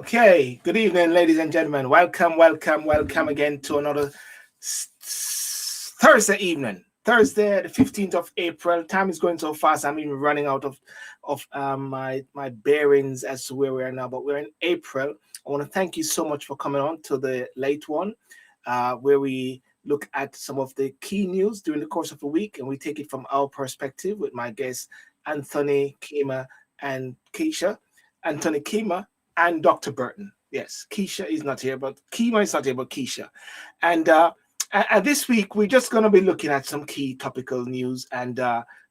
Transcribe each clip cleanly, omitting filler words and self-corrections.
Okay, good evening, ladies and gentlemen. Welcome again to another Thursday evening. Thursday, the 15th of April. Time is going so fast. I'm even running out of my bearings as to where we are now. But we're in April. I want to thank you so much for coming on to the late one, where we look at some of the key news during the course of the week, and we take it from our perspective with my guests Anthony Kima and Keisha. Anthony Kima and Dr. Burton. Yes, Keisha is not here, but Kima is not here, but Keisha. And this week, we're just going to be looking at some key topical news. And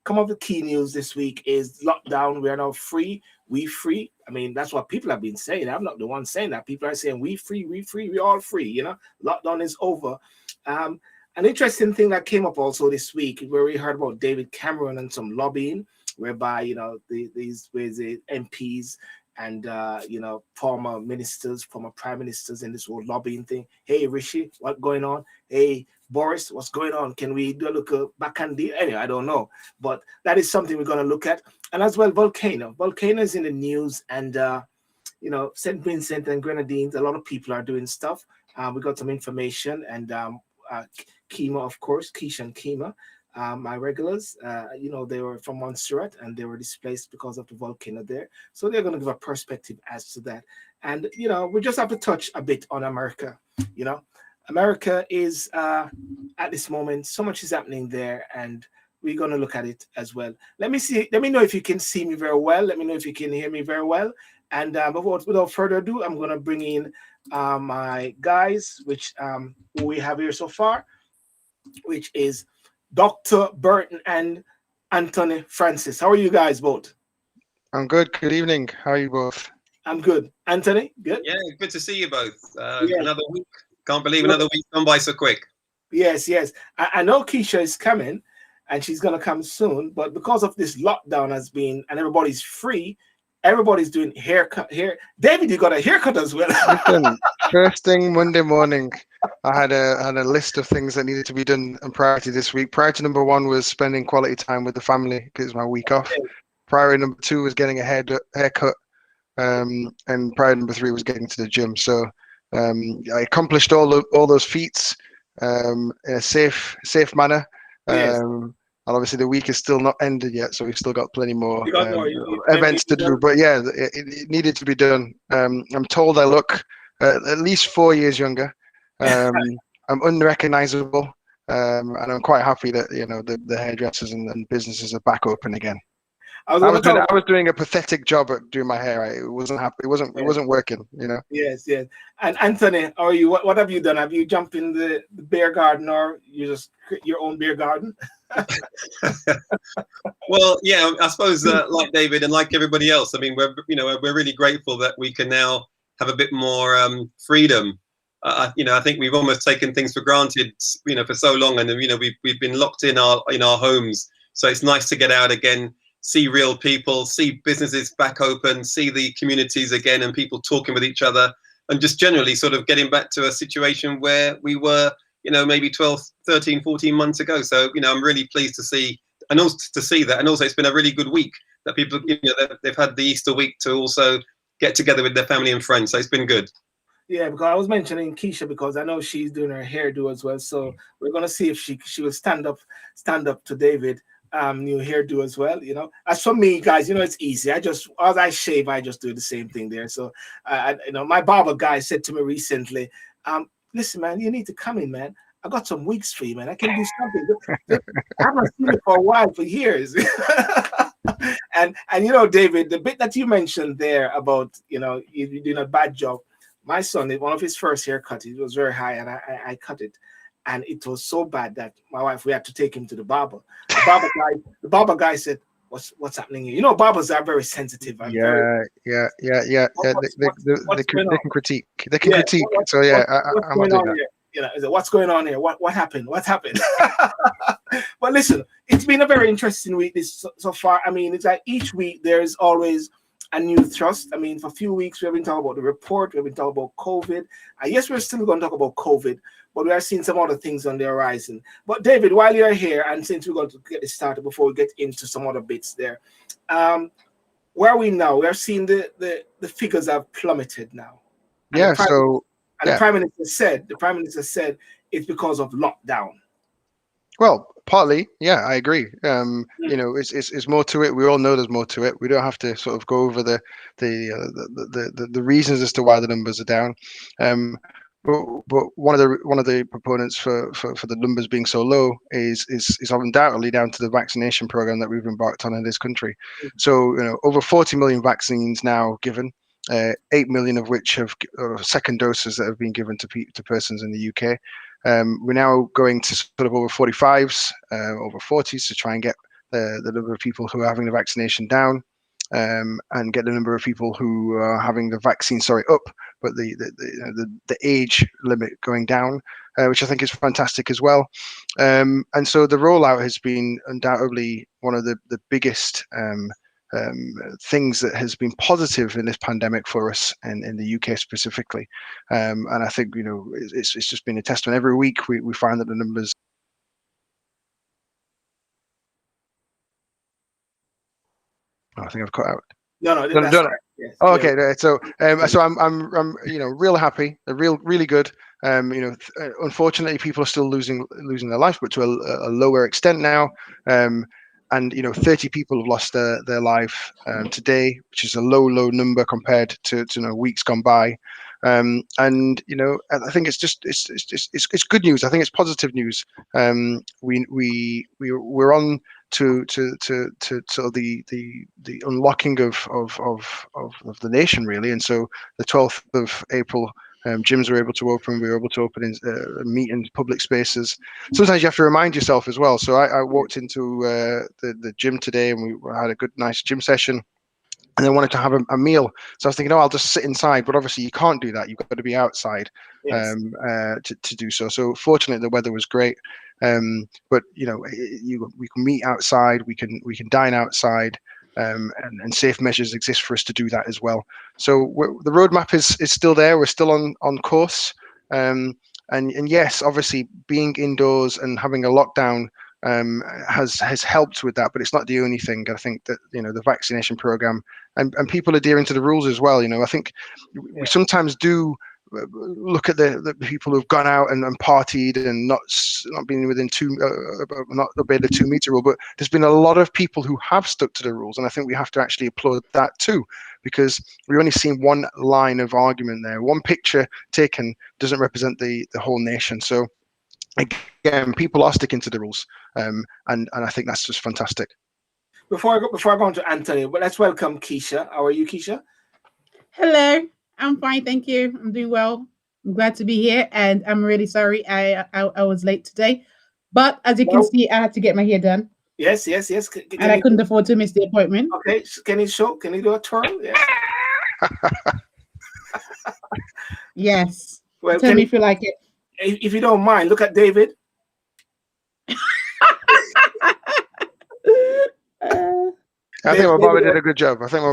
come up with key news this week is lockdown. We are now free. We free. I mean, that's what people have been saying. I'm not the one saying that. People are saying we free, we all free. You know, lockdown is over. An interesting thing that came up also this week, where we heard about David Cameron and some lobbying, whereby, you know, these MPs and former ministers, former prime ministers in this whole lobbying thing. Hey, Rishi, what's going on? Hey, Boris, what's going on? Can we do a look back and deal? Anyway, I don't know, but that is something we're going to look at. And as well, Volcano. Volcano is in the news, and St. Vincent and Grenadines, a lot of people are doing stuff. We got some information, and Kima, of course, Keisha and Kima. My regulars, they were from Montserrat and they were displaced because of the volcano there. So they're going to give a perspective as to that. And, we just have to touch a bit on America. America is, at this moment, so much is happening there, and we're going to look at it as well. Let me know if you can see me very well. Let me know if you can hear me very well. And without further ado, I'm going to bring in my guys, which we have here so far, which is Dr. Burton and Anthony Francis. How are you guys both? I'm good. Good evening. How are you both? I'm good. Anthony, good? Yeah, good to see you both. Another week. Can't believe another week gone by so quick. Yes. I know Keisha is coming, and she's going to come soon, but because of this lockdown has been, and everybody's free, everybody's doing haircut. David, you got a haircut as well. Listen, first thing Monday morning, I had a list of things that needed to be done and priority this week. Priority number one was spending quality time with the family because it's my week off. Priority number two was getting a haircut, and priority number three was getting to the gym. So I accomplished all those feats in a safe manner. Yes. And obviously the week is still not ended yet, so we've still got plenty more events to do. But yeah, it needed to be done. I'm told I look at least 4 years younger. I'm unrecognizable, and I'm quite happy that the hairdressers and businesses are back open again. I was doing a pathetic job at doing my hair. It wasn't happy. It wasn't working. Yes. And Anthony, how are you? What have you done? Have you jumped in the beer garden, or you just create your own beer garden? Well, yeah, I suppose like David and like everybody else, I mean, we're really grateful that we can now have a bit more freedom. I think we've almost taken things for granted, for so long, and we've been locked in our homes. So it's nice to get out again, see real people, see businesses back open, see the communities again, and people talking with each other, and just generally sort of getting back to a situation where we were, maybe 12, 13, 14 months ago. So, I'm really pleased to see, and also to see that. And also it's been a really good week that people, they've had the Easter week to also get together with their family and friends. So it's been good. Yeah, because I was mentioning Keisha because I know she's doing her hairdo as well. So we're going to see if she will stand up to David, new hairdo as well. As for me, guys, it's easy. As I shave, I just do the same thing there. So, my barber guy said to me recently, listen, man, you need to come in, man. I got some wigs for you, man. I can do something. I haven't seen it for a while, for years. and David, the bit that you mentioned there about, you doing a bad job. My son, one of his first haircuts, it was very high, and I cut it. And it was so bad that my wife, we had to take him to the barber. The barber guy said, what's happening here? Barbers are very sensitive. And yeah. They can critique. They can critique. So yeah, I'm not doing that. What's going on here? What happened? What happened? But listen, it's been a very interesting week so far. I mean, it's like each week there's always a new thrust. I mean, for a few weeks we've been talking about the report, we've been talking about COVID. Yes, we're still going to talk about COVID, but we are seeing some other things on the horizon. But David, while you're here, and since we're going to get it started before we get into some other bits there, where are we now? We are seeing the figures have plummeted now. Yeah. The Prime Minister said it's because of lockdown. Well, partly, yeah, I agree. You know, it's more to it. We all know there's more to it. We don't have to sort of go over the reasons as to why the numbers are down. But one of the proponents for the numbers being so low is undoubtedly down to the vaccination program that we've embarked on in this country. So, you know, over 40 million vaccines now given, 8 million of which have second doses that have been given to persons in the UK. We're now going to sort of over 45s, over 40s to try and get the number of people who are having the vaccination down, and get the number of people who are having the vaccine, up, but the age limit going down, which I think is fantastic as well. And so the rollout has been undoubtedly one of the biggest things that has been positive in this pandemic for us in the UK specifically. And I think, you know, it's just been a testament. Every week we find that the numbers. Oh, I think I've cut out. No, that's right. Yes. Oh, okay. So I'm you know, real happy. They're really good. You know, unfortunately, people are still losing their life, but to a lower extent now. And you know, 30 people have lost their life today, which is a low number compared to you know, weeks gone by. And you know, I think it's good news. I think it's positive news. We're on to sort of the unlocking of the nation, really. And so the 12th of April, gyms were able to open. We were able to open in meet in public spaces. Sometimes you have to remind yourself as well. So I walked into the gym today, and we had a nice gym session. And then wanted to have a meal. So I was thinking, I'll just sit inside. But obviously you can't do that. You've got to be outside. Yes. To do so. So fortunately, the weather was great. But you know, we can meet outside. We can dine outside. And safe measures exist for us to do that as well. So the roadmap is still there. We're still on course. And yes, obviously being indoors and having a lockdown has helped with that, but it's not the only thing. I think that, you know, the vaccination program and people adhering to the rules as well. You know, I think we sometimes do look at the people who've gone out and partied and not been within not obeyed the 2 meter rule, but there's been a lot of people who have stuck to the rules, and I think we have to actually applaud that too, because we've only seen one line of argument there. One picture taken doesn't represent the whole nation. So again, people are sticking to the rules, and I think that's just fantastic. Before I go on to Anthony, but let's welcome Keisha. How are you, Keisha? Hello, I'm fine, thank you. I'm doing well. I'm glad to be here, and I'm really sorry I was late today, but as you can see, I had to get my hair done. Yes. And I couldn't afford to miss the appointment. Okay, can you do a twirl? Yes. Yes. Well, tell me if you like it. If you don't mind, look at David. I think my barber did a good job. I think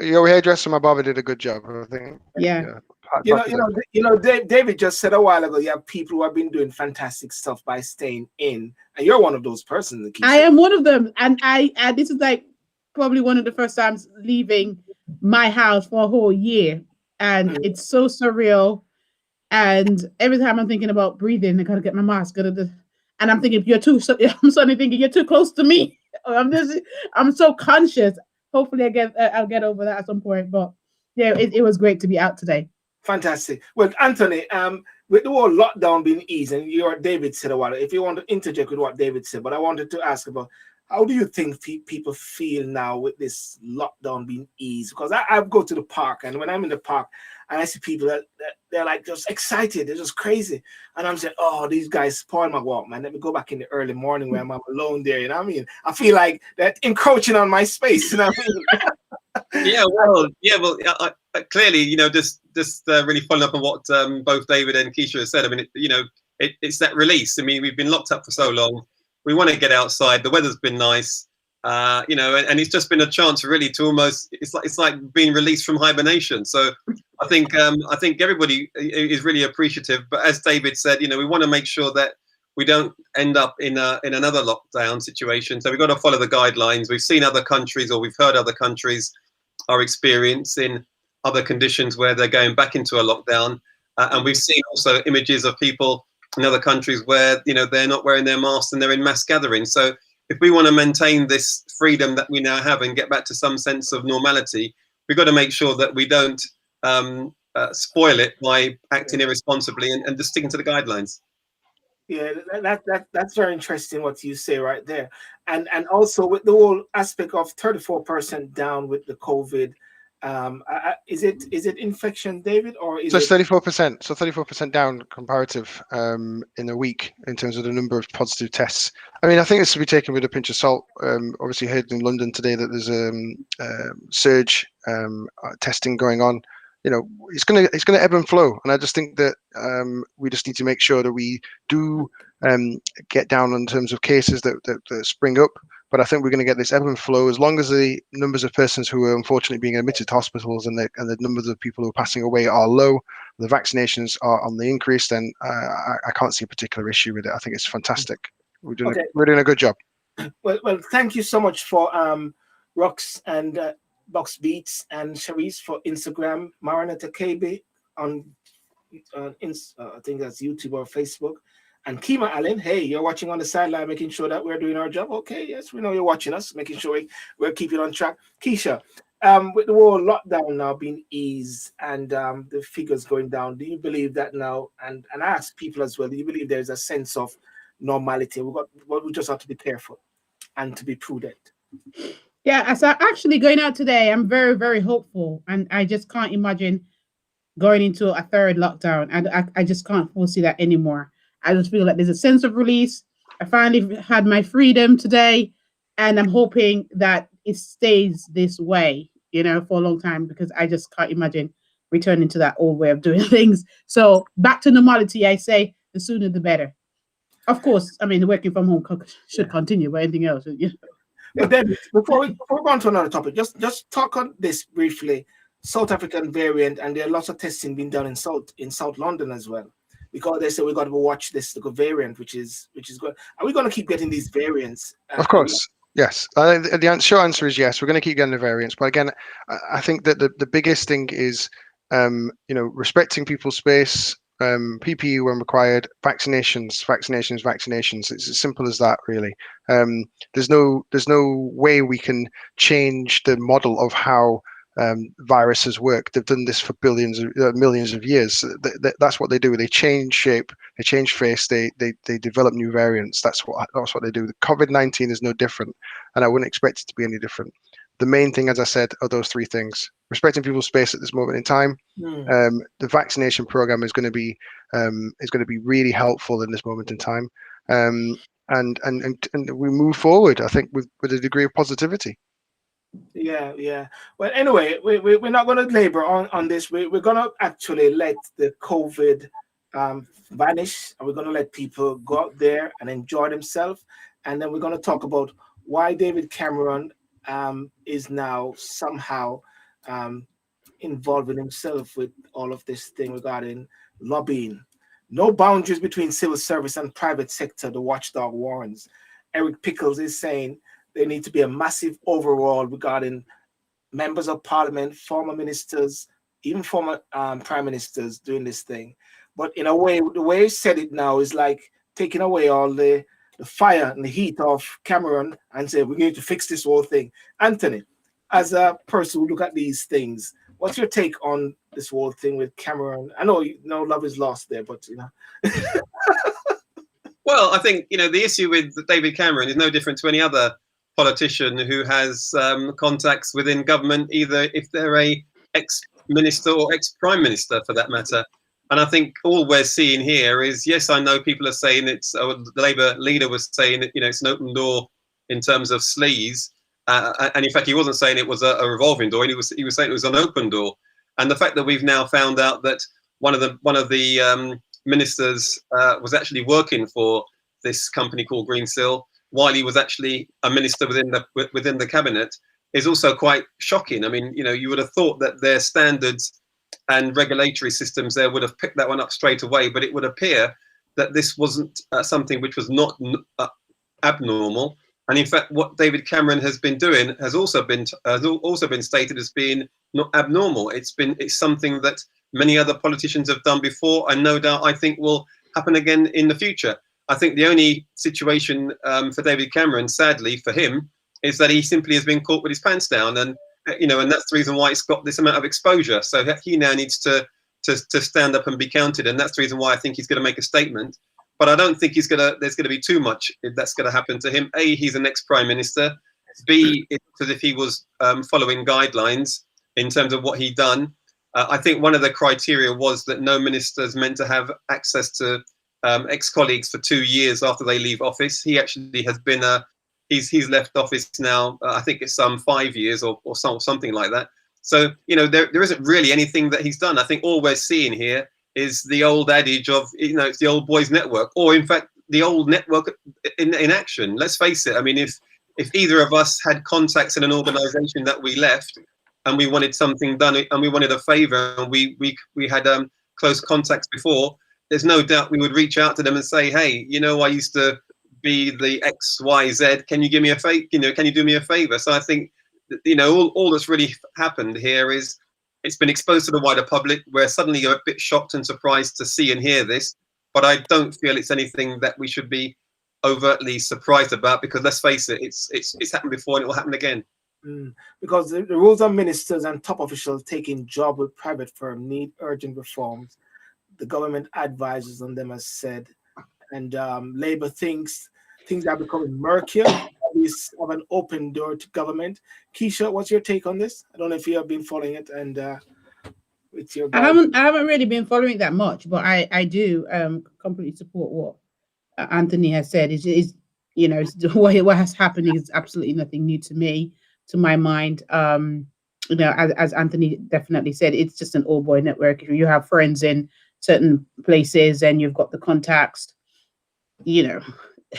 your hairdresser, my barber, did a good job. I think. Yeah. David just said a while ago, you have people who have been doing fantastic stuff by staying in, and you're one of those persons. I am one of them, and this is like probably one of the first times leaving my house for a whole year, and it's so surreal. And every time I'm thinking about breathing, I gotta get my mask. And I'm thinking, I'm suddenly thinking you're too close to me. I'm so conscious. Hopefully I'll get over that at some point. But yeah, it was great to be out today. Fantastic. Well, Anthony, with the whole lockdown being eased, and David said a while, if you want to interject with what David said, but I wanted to ask about, how do you think people feel now with this lockdown being eased? Because I go to the park, and when I'm in the park and I see people that they're like just excited, they're just crazy, and I'm saying, oh, these guys spoil my walk, man. Let me go back in the early morning where I'm alone there. You know what I mean? I feel like they're encroaching on my space. You know what I mean? Clearly, you know, just really following up on what both David and Keisha have said. I mean, it's that release. I mean, we've been locked up for so long. We want to get outside. The weather's been nice, and it's just been a chance really to almost. It's like being released from hibernation. So I think everybody is really appreciative. But as David said, we want to make sure that we don't end up in another lockdown situation. So we've got to follow the guidelines. We've seen other countries, or we've heard other countries are experiencing other conditions where they're going back into a lockdown. And we've seen also images of people in other countries where, you know, they're not wearing their masks and they're in mass gatherings. So if we want to maintain this freedom that we now have and get back to some sense of normality, we've got to make sure that we don't spoil it by acting irresponsibly and just sticking to the guidelines. Yeah, that's very interesting what you say right there, and also with the whole aspect of 34% down with the COVID. Is it infection, David, or is so it 34%? So 34% down comparative in a week in terms of the number of positive tests. I mean, I think this should be taken with a pinch of salt. Obviously, heard in London today that there's a surge testing going on. You know, it's gonna ebb and flow, and I just think that we just need to make sure that we do get down in terms of cases that spring up. But I think we're going to get this ebb and flow as long as the numbers of persons who are unfortunately being admitted to hospitals and the numbers of people who are passing away are low, the vaccinations are on the increase. Then I can't see a particular issue with it. I think it's fantastic. We're doing a good job. Well, thank you so much for Rox and Box Beats and Charisse for Instagram, Maranatha KB on I think that's YouTube or Facebook. And Kima Allen, hey, you're watching on the sideline, making sure that we're doing our job. Okay, yes, we know you're watching us, making sure we're keeping on track. Keisha, with the whole lockdown now being eased and the figures going down, do you believe that now? And I ask people as well, do you believe there's a sense of normality? We just have to be careful and to be prudent. Yeah, so actually going out today, I'm very, very hopeful, and I just can't imagine going into a third lockdown. And I just can't foresee that anymore. I just feel like there's a sense of release. I finally had my freedom today, and I'm hoping that it stays this way, you know, for a long time, because I just can't imagine returning to that old way of doing things. So back to normality, I say the sooner the better. Of course, I mean, the working from home should continue, but anything else, you know. But then before we go on to another topic, just talk on this briefly. South African variant, and there are lots of testing being done in South London as well, because they say we got to watch this variant, which is good. Are we going to keep getting these variants? Of course, yes. The short answer is yes. We're going to keep getting the variants, but again, I think that the biggest thing is respecting people's space, PPE when required, vaccinations. It's as simple as that, really. There's no way we can change the model of how viruses work. They've done this for millions of years. That's what they do. They change shape, they change face, they develop new variants. That's what they do. The COVID-19 is no different, and I wouldn't expect it to be any different. The main thing, as I said, are those three things: respecting people's space at this moment in time. The vaccination program is going to be really helpful in this moment in time, and we move forward, I think, with a degree of positivity. Yeah. Well, anyway, we're not going to labor on this. We're going to actually let the COVID vanish, and we're going to let people go out there and enjoy themselves. And then we're going to talk about why David Cameron is now somehow involving himself with all of this thing regarding lobbying. No boundaries between civil service and private sector, the watchdog warns. Eric Pickles is saying there needs to be a massive overhaul regarding members of parliament, former ministers, even former prime ministers doing this thing. But in a way, the way he said it now is like taking away all the fire and the heat of Cameron and say, we need to fix this whole thing. Anthony, as a person who look at these things, what's your take on this whole thing with Cameron? I know no love is lost there, but you know. Well, I think, the issue with David Cameron is no different to any other politician who has contacts within government, either if they're a ex-minister or ex-prime minister for that matter. And I think all we're seeing here is, yes, I know people are saying the Labour leader was saying that, it's an open door in terms of sleaze. And in fact, he wasn't saying it was a revolving door. He was saying it was an open door. And the fact that we've now found out that one of the ministers was actually working for this company called Greensill while he was actually a minister within the cabinet is also quite shocking. I mean, you would have thought that their standards and regulatory systems there would have picked that one up straight away, but it would appear that this wasn't something which was not abnormal. And in fact, what David Cameron has been doing has also been stated as being not abnormal. It's something that many other politicians have done before, and no doubt I think will happen again in the future. I think the only situation for David Cameron, sadly for him, is that he simply has been caught with his pants down, and and that's the reason why it's got this amount of exposure. So he now needs to stand up and be counted, and that's the reason why I think he's going to make a statement. But I don't think there's going to be too much if that's going to happen to him. A, he's an ex-prime minister. B, it's as if he was following guidelines in terms of what he'd done. I think one of the criteria was that no minister is meant to have access to ex-colleagues for 2 years after they leave office. He actually has been he's left office now. I think it's 5 years or something like that. So there isn't really anything that he's done. I think all we're seeing here is the old adage of it's the old boys network, or in fact the old network in action. Let's face it. I mean, if either of us had contacts in an organisation that we left and we wanted something done and we wanted a favour and we had close contacts before, there's no doubt we would reach out to them and say, hey, I used to be the XYZ. Can you give me a favor? Can you do me a favour? So I think all that's really happened here is it's been exposed to the wider public. We're suddenly a bit shocked and surprised to see and hear this, but I don't feel it's anything that we should be overtly surprised about, because let's face it, it's happened before and it will happen again. Because the rules of ministers and top officials taking job with private firm need urgent reforms. The government advises on them, as said, and Labour thinks things are becoming murkier. Is of an open door to government. Keisha, what's your take on this? I don't know if you have been following it, and with your I haven't really been following that much, but I do completely support what Anthony has said. Is what has happened is absolutely nothing new to me, to my mind. As Anthony definitely said, it's just an old boy network. If you have friends in certain places and you've got the contacts,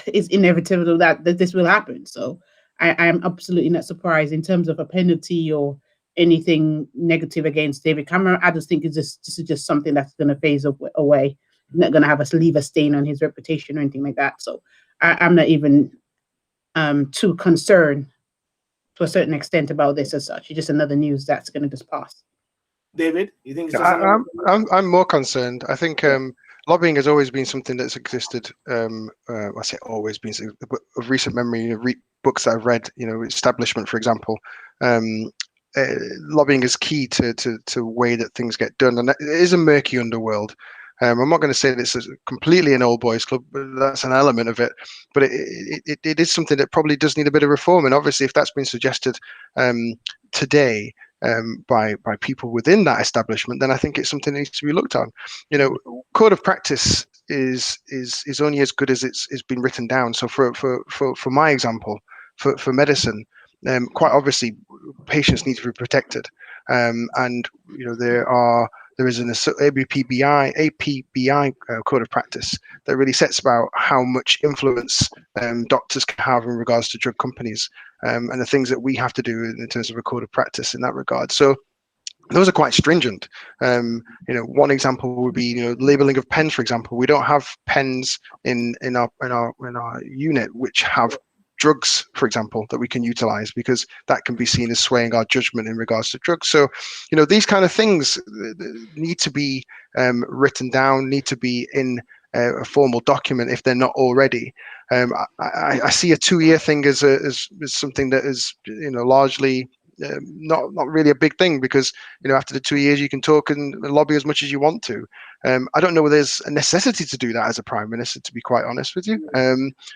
it's inevitable that this will happen. So I am absolutely not surprised in terms of a penalty or anything negative against David Cameron. I just think this is just something that's going to phase away. Not going to have us leave a stain on his reputation or anything like that. So I'm not even too concerned to a certain extent about this as such. It's just another news that's going to just pass. David, you think? I'm more concerned. I think lobbying has always been something that's existed. I say always been, but of recent memory, books that I've read, establishment, for example, lobbying is key to the way that things get done, and it is a murky underworld. I'm not going to say that it's completely an old boys club, but that's an element of it. But it is something that probably does need a bit of reform, and obviously, if that's been suggested today by people within that establishment, then I think it's something that needs to be looked on. Code of practice is only as good as it's been written down. So for my example, for medicine, quite obviously patients need to be protected, and there is an APBI code of practice that really sets about how much influence doctors can have in regards to drug companies, and the things that we have to do in terms of a code of practice in that regard. So those are quite stringent. One example would be labeling of pens, for example. We don't have pens in our unit which have drugs, for example, that we can utilize, because that can be seen as swaying our judgment in regards to drugs. So, these kind of things need to be written down, need to be in a formal document if they're not already. I see a 2-year thing as something that is, largely not really a big thing, because after the 2 years you can talk and lobby as much as you want to. I don't know whether there's a necessity to do that as a prime minister, to be quite honest with you,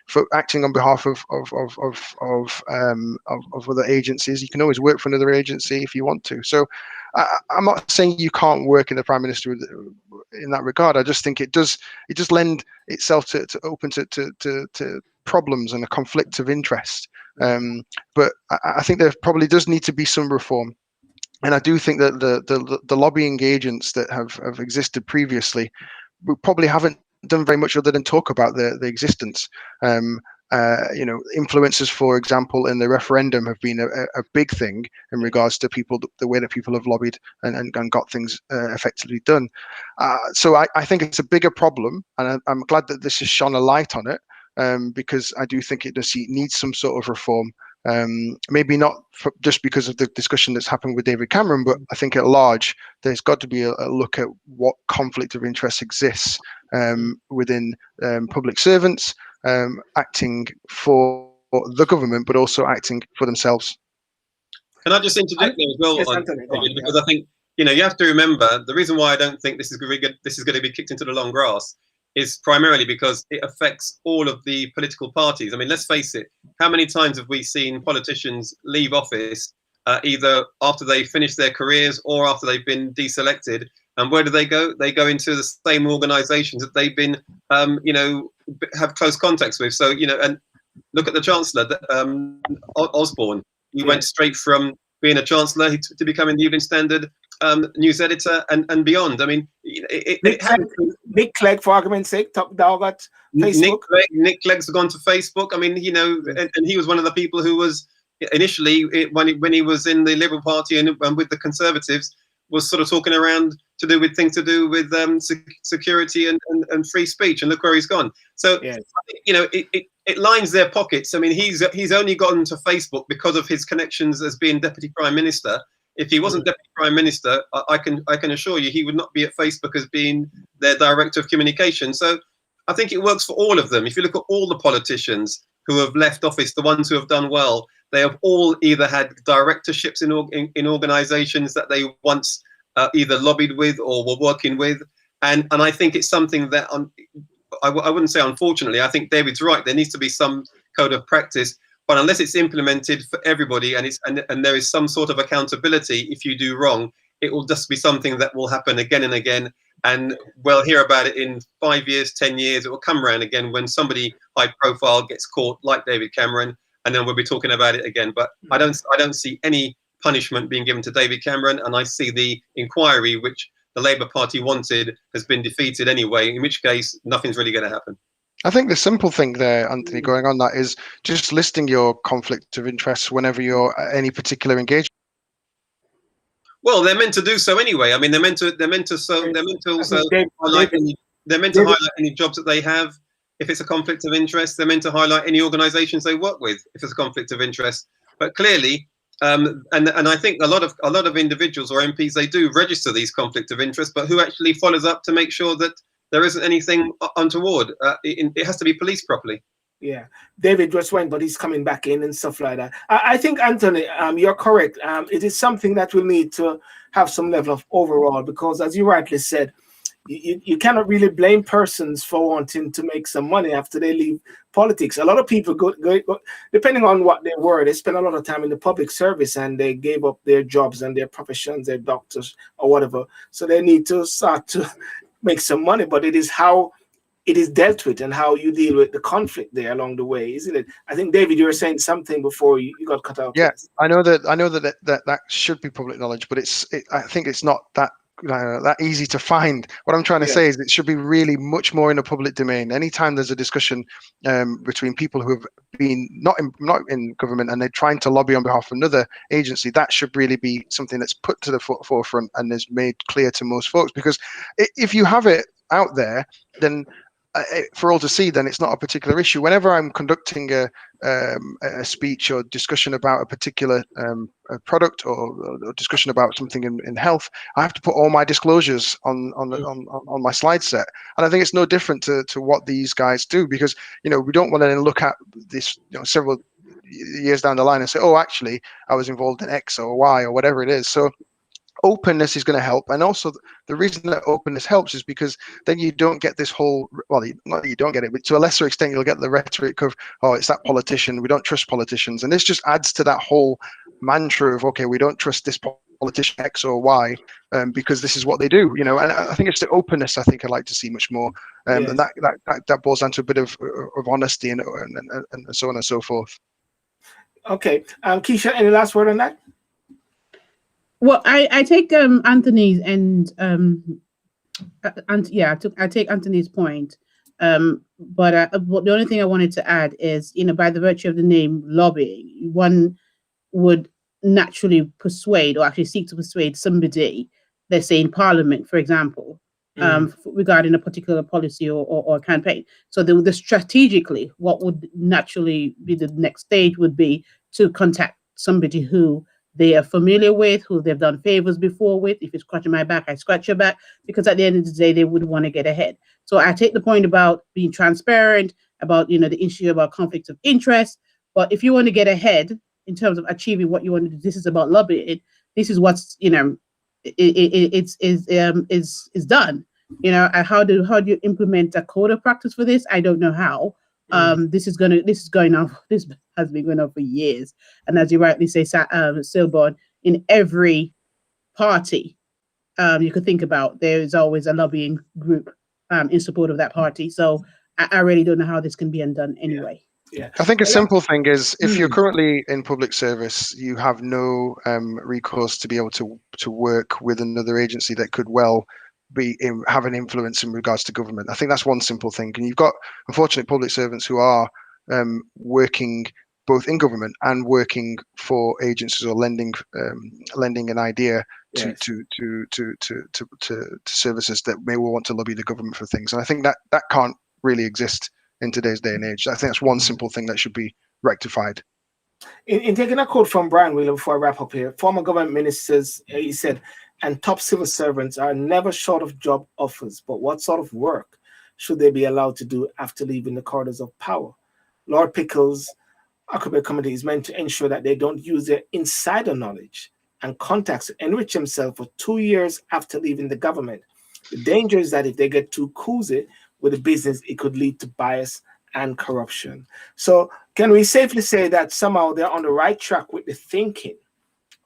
for acting on behalf of other agencies. You can always work for another agency if you want to. So I'm not saying you can't work in the prime minister in that regard. I just think it does lend itself to open to problems and a conflict of interest. But I think there probably does need to be some reform, and I do think that the lobbying agents that have existed previously, we probably haven't done very much other than talk about the existence. Influencers, for example, in the referendum have been a big thing in regards to people, the way that people have lobbied and got things effectively done. So I think it's a bigger problem, and I'm glad that this has shone a light on it. because I do think it does need some sort of reform. Maybe not just because of the discussion that's happened with David Cameron, but I think at large, there's got to be a look at what conflict of interest exists within public servants acting for the government, but also acting for themselves. Can I just interject there as well, yes, David, because I think you have to remember the reason why I don't think this is going to be kicked into the long grass is primarily because it affects all of the political parties. I mean, let's face it, how many times have we seen politicians leave office either after they finish their careers or after they've been deselected? And where do they go? They go into the same organizations that they've been, have close contacts with. So, and look at the Chancellor, Osborne. He went straight from being a Chancellor to becoming the Evening Standard news editor and beyond. I mean, Nick Clegg, for argument's sake, top dog at Facebook. Nick Clegg's gone to Facebook. I mean, and he was one of the people who was initially, when he was in the Liberal Party and with the Conservatives, was sort of talking around things to do with security and free speech. And look where he's gone. So, it lines their pockets. I mean, he's only gotten to Facebook because of his connections as being Deputy Prime Minister. If he wasn't Deputy Prime Minister, I can assure you he would not be at Facebook as being their Director of Communication. So I think it works for all of them. If you look at all the politicians who have left office, the ones who have done well, they have all either had directorships in organisations that they once either lobbied with or were working with. And I think it's something that, I wouldn't say unfortunately, I think David's right. There needs to be some code of practice. But unless it's implemented for everybody and there is some sort of accountability, if you do wrong, it will just be something that will happen again and again. And we'll hear about it in 5 years, 10 years. It will come around again when somebody high profile gets caught, like David Cameron, and then we'll be talking about it again. But I don't see any punishment being given to David Cameron, and I see the inquiry, which the Labour Party wanted, has been defeated anyway, in which case nothing's really going to happen. I think the simple thing there, Anthony, going on that is just listing your conflict of interest whenever you're at any particular engagement. Well, they're meant to do so anyway. I mean, they're meant to highlight any jobs that they have. If it's a conflict of interest, they're meant to highlight any organisations they work with if it's a conflict of interest. But clearly, and I think a lot of individuals or MPs, they do register these conflict of interest, but who actually follows up to make sure that there isn't anything untoward? It has to be policed properly. Yeah, David just went, but he's coming back in and stuff like that. I think, Anthony, you're correct. It is something that will need to have some level of overall, because as you rightly said, you cannot really blame persons for wanting to make some money after they leave politics. A lot of people go depending on what they were, they spend a lot of time in the public service and they gave up their jobs and their professions, their doctors or whatever. So they need to start to make some money, but it is how it is dealt with and how you deal with the conflict there along the way, isn't it? I think, David, you were saying something before you got cut out. Yeah, I know that should be public knowledge, but I think it's not that easy to find. What I'm trying to say is it should be really much more in the public domain. Anytime there's a discussion between people who have been not in government and they're trying to lobby on behalf of another agency, that should really be something that's put to the forefront and is made clear to most folks. Because if you have it out there, then for all to see, then it's not a particular issue. Whenever I'm conducting a speech or discussion about a particular product or discussion about something in health, I have to put all my disclosures on my slide set. And I think it's no different to what these guys do, because we don't want to look at this several years down the line and say, oh, actually, I was involved in X or Y or whatever it is. So openness is going to help. And also the reason that openness helps is because then you don't get this whole, well, not you don't get it, but to a lesser extent, you'll get the rhetoric of, oh, it's that politician, we don't trust politicians. And this just adds to that whole mantra of, okay, we don't trust this politician X or Y because this is what they do, And I think it's the openness I think I'd like to see much more. And that boils down to a bit of honesty and so on and so forth. Okay. Keisha, any last word on that? Well, I take Anthony's I take Anthony's point. But the only thing I wanted to add is, by the virtue of the name lobbying, one would naturally persuade or actually seek to persuade somebody, let's say in Parliament, for example, regarding a particular policy or campaign. So the strategically, what would naturally be the next stage would be to contact somebody who they are familiar with, who they've done favors before with. If you're scratching my back, I scratch your back, because at the end of the day, they would want to get ahead. So I take the point about being transparent, about, the issue about conflict of interest. But if you want to get ahead in terms of achieving what you want to do, this is about lobbying. This is what's, is done. How do you implement a code of practice for this? I don't know how. This has been going on for years, and as you rightly say, Silborn, in every party you could think about, there is always a lobbying group in support of that party. So I really don't know how this can be undone anyway. Yeah. I think a simple thing is, if you're currently in public service, you have no recourse to be able to work with another agency that could have an influence in regards to government. I think that's one simple thing. And you've got unfortunate public servants who are working both in government and working for agencies, or lending an idea to services that may want to lobby the government for things. And I think that can't really exist in today's day and age. I think that's one simple thing that should be rectified. In taking a quote from Brian Wheeler before I wrap up here, former government ministers, he said, and top civil servants are never short of job offers, but what sort of work should they be allowed to do after leaving the corridors of power? Lord Pickles' Occupied Committee is meant to ensure that they don't use their insider knowledge and contacts to enrich themselves for 2 years after leaving the government. The danger is that if they get too cozy with the business, it could lead to bias and corruption. So can we safely say that somehow they're on the right track with the thinking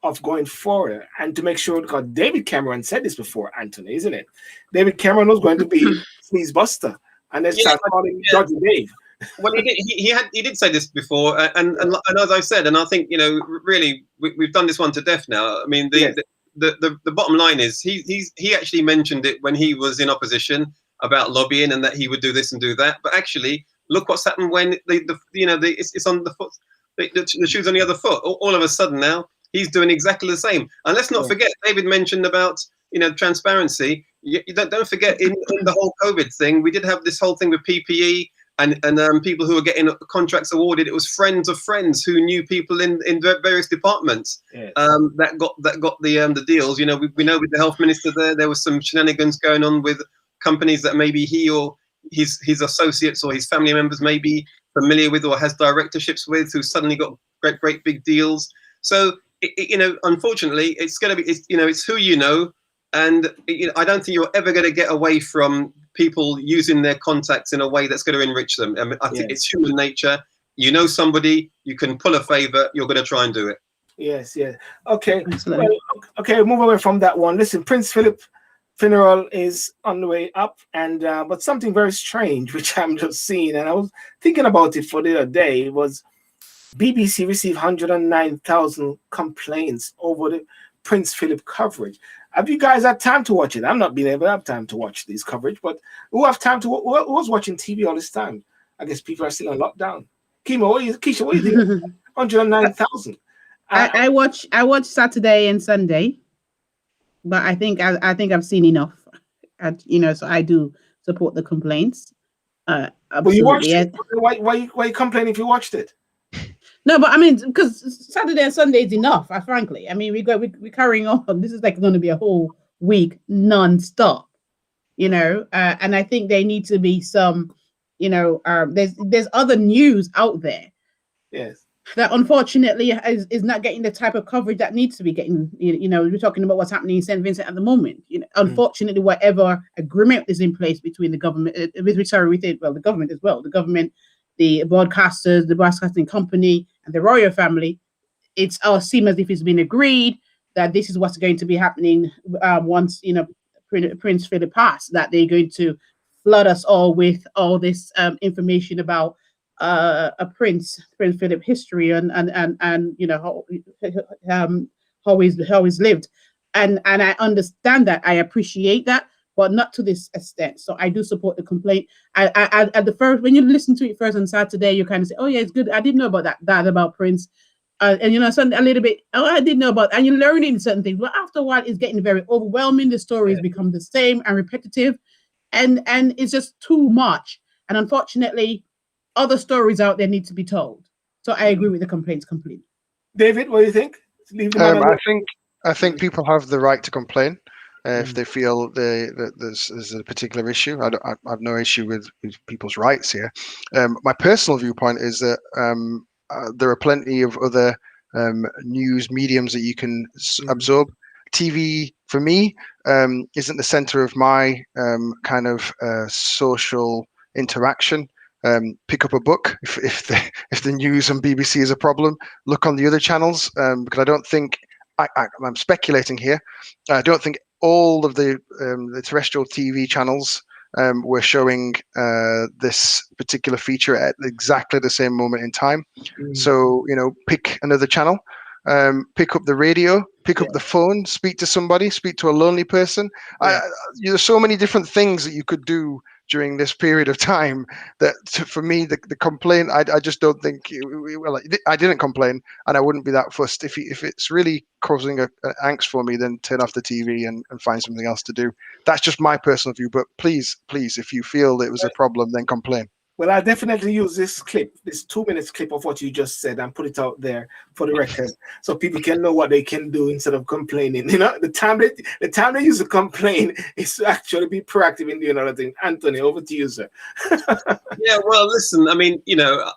of going forward, and to make sure, because David Cameron said this before, Anthony, isn't it? David Cameron was going to be Flea's Buster, and they start calling Dodgy Dave. Well, he did say this before, and as I said, and I think, really we've done this one to death now. I mean, the bottom line is he actually mentioned it when he was in opposition about lobbying and that he would do this and do that. But actually, look what's happened when it's on the foot, the shoe's on the other foot. All of a sudden now he's doing exactly the same. And let's not forget, David mentioned about transparency. You don't forget in the whole COVID thing, we did have this whole thing with PPE and people who were getting contracts awarded. It was friends of friends who knew people in various departments that got the deals. We know with the health minister there was some shenanigans going on with companies that maybe he or his associates or his family members may be familiar with or has directorships with, who suddenly got great big deals. So unfortunately, it's going to be it's who you know, and I don't think you're ever going to get away from people using their contacts in a way that's going to enrich them. I mean, I think it's human nature. Somebody, you can pull a favor, you're going to try and do it. Yes. Okay. Well, okay. Move away from that one. Listen, Prince Philip funeral is on the way up, and but something very strange, which I'm just seeing, and I was thinking about it for the other day, was BBC received 109,000 complaints over the Prince Philip coverage. Have you guys had time to watch it? I'm not being able to have time to watch this coverage, but who have time to? Who was watching TV all this time? I guess people are still on lockdown. Keisha, what do you think? 109,000. I watch Saturday and Sunday, but I think I've seen enough. So I do support the complaints. But you watched it. Why you complaining if you watched it? No, but I mean, because Saturday and Sunday is enough. Frankly, I mean, we're carrying on. This is like going to be a whole week non-stop, and I think there need to be some, there's other news out there. Yes. That unfortunately is not getting the type of coverage that needs to be getting. We're talking about what's happening in St. Vincent at the moment. Unfortunately, whatever agreement is in place between the government, the government as well, the broadcasters, the broadcasting company, and the royal family, it's all seems as if it's been agreed that this is what's going to be happening once Prince Philip passed. That they're going to flood us all with all this information about a Prince Philip history and how he's lived, and I understand that, I appreciate that, but not to this extent. So I do support the complaint. I at the first, when you listen to it first on Saturday, you kind of say, oh yeah, it's good. I didn't know about that about Prince. and you know, something a little bit, oh, I didn't know about, and you're learning certain things. But after a while, it's getting very overwhelming. The stories become the same and repetitive, and it's just too much. And unfortunately, other stories out there need to be told. So I agree with the complaints completely. David, what do you think? I think people have the right to complain if they feel that there's a particular issue. I have no issue with people's rights here. My personal viewpoint is that there are plenty of other news mediums that you can absorb. TV, for me, isn't the center of my kind of social interaction. Pick up a book if the news on BBC is a problem. Look on the other channels because I don't think I'm speculating here. I don't think all of the terrestrial TV channels were showing this particular feature at exactly the same moment in time. So pick another channel. Pick up the radio, pick up the phone, speak to somebody, speak to a lonely person. There's so many different things that you could do during this period of time that for me, the complaint, I just don't think, I didn't complain and I wouldn't be that fussed. If it's really causing an angst for me, then turn off the TV and find something else to do. That's just my personal view, but please, if you feel it was a problem, then complain. Well, I definitely use this 2 minutes clip of what you just said and put it out there for the record so people can know what they can do instead of complaining. The time they use to complain is to actually be proactive in doing other things. Anthony, over to you, sir. Yeah, well, listen, I mean,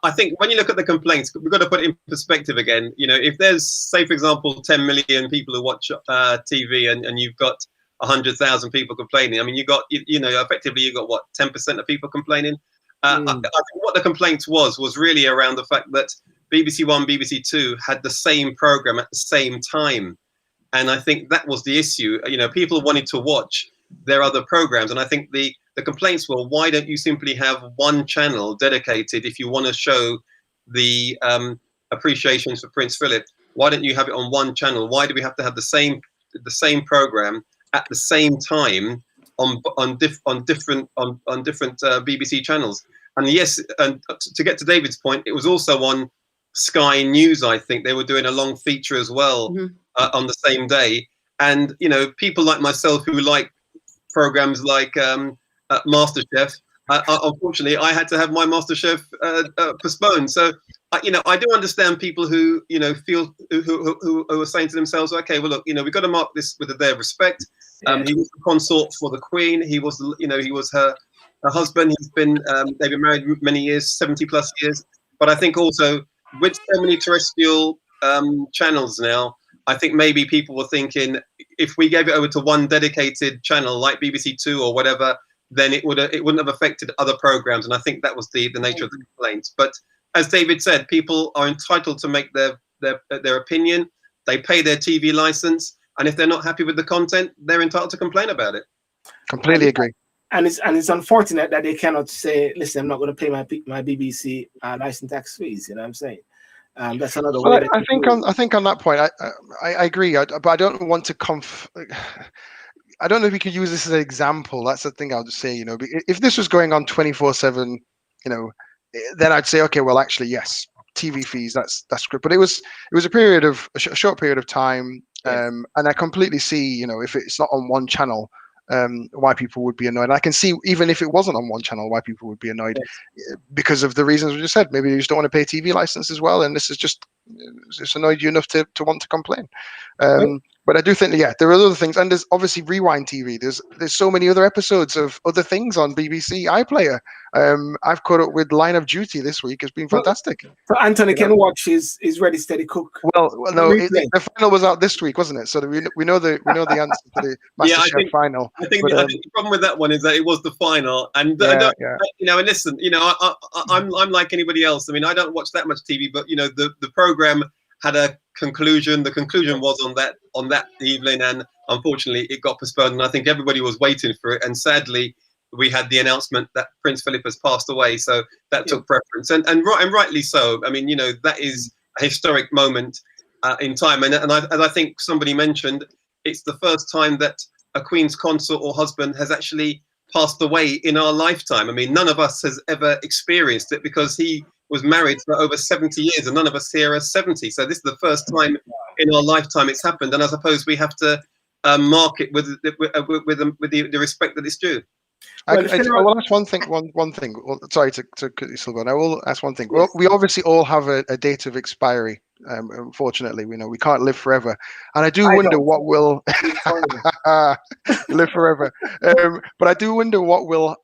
I think when you look at the complaints, we've got to put it in perspective again. If there's, say, for example, 10 million people who watch TV and you've got 100,000 people complaining, I mean, effectively you got what, 10% of people complaining? I think what the complaint was really around the fact that BBC One, BBC Two had the same program at the same time. And I think that was the issue. People wanted to watch their other programs. And I think the complaints were, why don't you simply have one channel dedicated if you want to show the appreciations for Prince Philip? Why don't you have it on one channel? Why do we have to have the same program at the same time on different BBC channels? And yes, and to get to David's point, it was also on Sky News. I think they were doing a long feature as well on the same day. And people like myself who like programs like MasterChef, unfortunately, I had to have my MasterChef postponed. So I do understand people who feel who are saying to themselves, okay, well, look, we've got to mark this with a day of respect. He was the consort for the Queen. He was he was her husband. They've been married many years, 70 plus years. But I think also with so many terrestrial channels now, I think maybe people were thinking if we gave it over to one dedicated channel like BBC Two or whatever, then it wouldn't have affected other programs. And I think that was the nature of the complaints. But as David said, people are entitled to make their opinion. They pay their TV license, and if they're not happy with the content, they're entitled to complain about it. Completely agree. And it's unfortunate that they cannot say, listen, I'm not going to pay my BBC license tax fees. You know what I'm saying? That's another way. I think on that point, I agree. But I don't want to I don't know if we could use this as an example. That's the thing I'll just say. If this was going on 24/7, then I'd say, okay, well, actually, yes, TV fees. That's good. But it was a short period of time, and I completely see, if it's not on one channel, why people would be annoyed. I can see even if it wasn't on one channel, why people would be annoyed because of the reasons we just said. Maybe you just don't want to pay TV license as well, and this is it's annoyed you enough to want to complain. But I do think, there are other things, and there's obviously Rewind TV. There's so many other episodes of other things on BBC iPlayer. I've caught up with Line of Duty this week. It's been fantastic. So Anthony can watch his Ready Steady Cook. Well, no, the final was out this week, wasn't it? So we know the answer to the MasterChef final. I think the problem with that one is that it was the final, and and listen, I'm like anybody else. I mean, I don't watch that much TV, but the program had a conclusion. The conclusion was on that evening, and unfortunately, it got postponed. And I think everybody was waiting for it. And sadly, we had the announcement that Prince Philip has passed away, so that took preference, and rightly so. I mean, that is a historic moment in time, and as I think somebody mentioned, it's the first time that a Queen's consort or husband has actually passed away in our lifetime. I mean, none of us has ever experienced it because he was married for over 70 years, and none of us here are 70. So this is the first time in our lifetime it's happened, and I suppose we have to mark it with the respect that it's due. I will ask one thing. One thing. Well, sorry to cut you, Sylvan. I will ask one thing. Well, we obviously all have a date of expiry. Unfortunately, we know we can't live forever, and I do wonder what will live forever. But I do wonder what will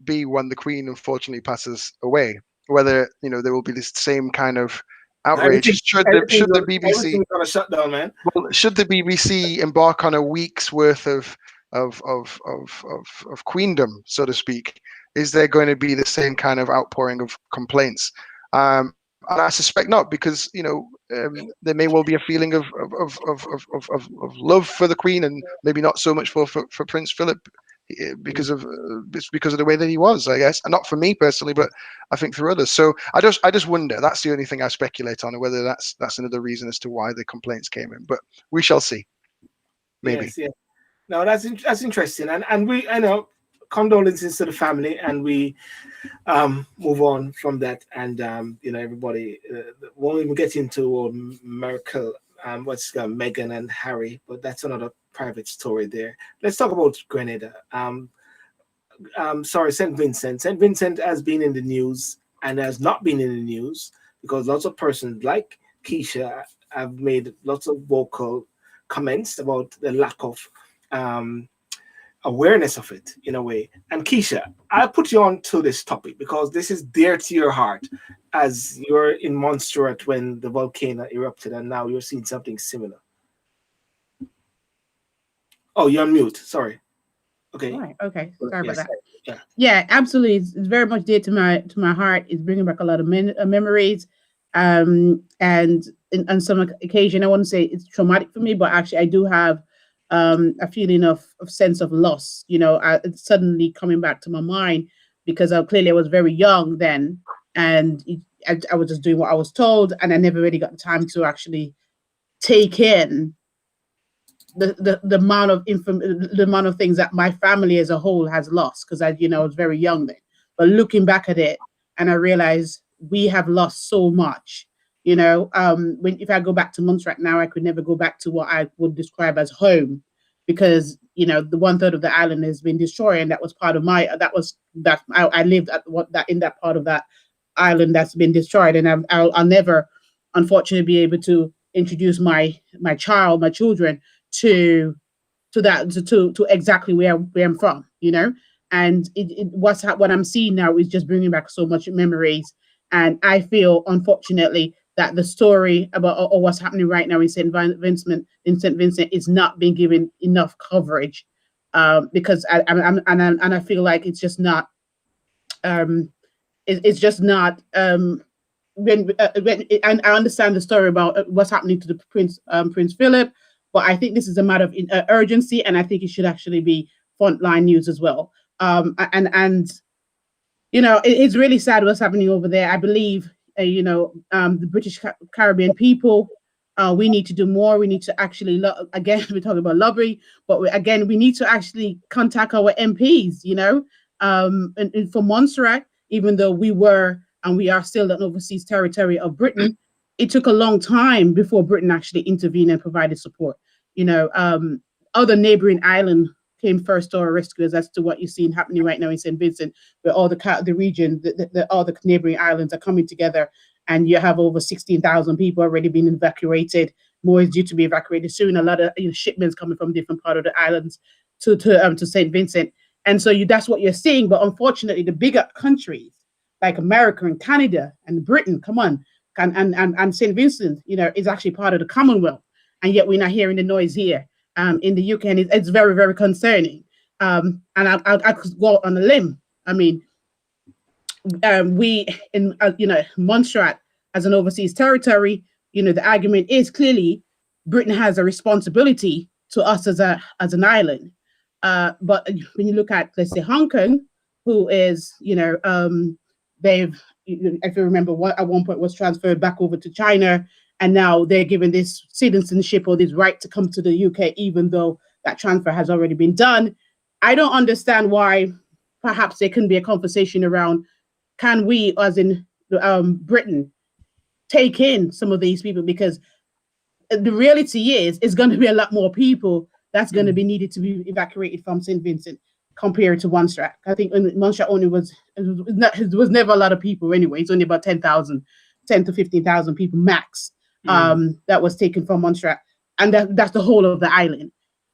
be when the Queen unfortunately passes away. Whether there will be this same kind of outrage. Should the BBC shut down, man? Well, should the BBC embark on a week's worth of queendom, so to speak? Is there going to be the same kind of outpouring of complaints? And I suspect not, because there may well be a feeling of love for the Queen, and maybe not so much for Prince Philip, because of the way that he was, I guess, and not for me personally, but I think for others. So I just wonder. That's the only thing I speculate on, whether that's another reason as to why the complaints came in. But we shall see. Maybe. Yes, yeah. No, that's interesting, and I know condolences to the family, and we move on from that, and everybody won't even get into Merkel, Meghan and Harry, but that's another private story there. Let's talk about Grenada. St. Vincent. St. Vincent has been in the news and has not been in the news because lots of persons like Keisha have made lots of vocal comments about the lack of awareness of it in a way. And Keisha, I'll put you on to this topic because this is dear to your heart, as you're in Montserrat when the volcano erupted, and now you're seeing something similar. Oh, you're on mute. Sorry. Okay. All right. Okay. Sorry about that. Yeah, absolutely. It's very much dear to my heart. It's bringing back a lot of memories. And on some occasion, I wouldn't say it's traumatic for me, but actually I do have a feeling of sense of loss. It's suddenly coming back to my mind because clearly I was very young then, and I was just doing what I was told, and I never really got the time to actually take in the amount of things that my family as a whole has lost, because I was very young then. But looking back at it, and I realized we have lost so much. If I go back to Montserrat now, I could never go back to what I would describe as home, because the 1/3 of the island has been destroyed, and that was part of I lived in that part of that island that's been destroyed, and I'll never, unfortunately, be able to introduce my children to exactly where I'm from, and what I'm seeing now is just bringing back so much memories, and I feel, unfortunately, that the story about what's happening right now in St. Vincent is not being given enough coverage, because I feel like it's just not. It's just not. And I understand the story about what's happening to the Prince Philip, but I think this is a matter of urgency, and I think it should actually be frontline news as well. It's really sad what's happening over there. I believe. The British Caribbean people, we need to do more. We need to actually, again, we're talking about lobby, but we need to actually contact our MPs, and for Montserrat, even though we were and we are still an overseas territory of Britain, it took a long time before Britain actually intervened and provided support. Other neighboring islands came first to our rescue, as to what you're seeing happening right now in St. Vincent, where all the region, all the neighboring islands are coming together, and you have over 16,000 people already been evacuated. More is due to be evacuated soon. A lot of shipments coming from different part of the islands to St. Vincent, and so that's what you're seeing. But unfortunately, the bigger countries like America and Canada and Britain, come on, and St. Vincent, is actually part of the Commonwealth, and yet we're not hearing the noise here. In the UK, and it's very, very concerning. And I could go on a limb. I mean, we in Montserrat as an overseas territory, the argument is clearly Britain has a responsibility to us as an island. But when you look at, let's say, Hong Kong, who is, they've, if you remember, at one point was transferred back over to China. And now they're given this citizenship or this right to come to the UK, even though that transfer has already been done. I don't understand why perhaps there can be a conversation around, can we, as in Britain take in some of these people, because the reality is it's going to be a lot more people that's going to be needed to be evacuated from St. Vincent compared to Montserrat. I think Montserrat only was never a lot of people anyway. It's only about 10 to 15,000 people max that was taken from Montserrat. And that's the whole of the island.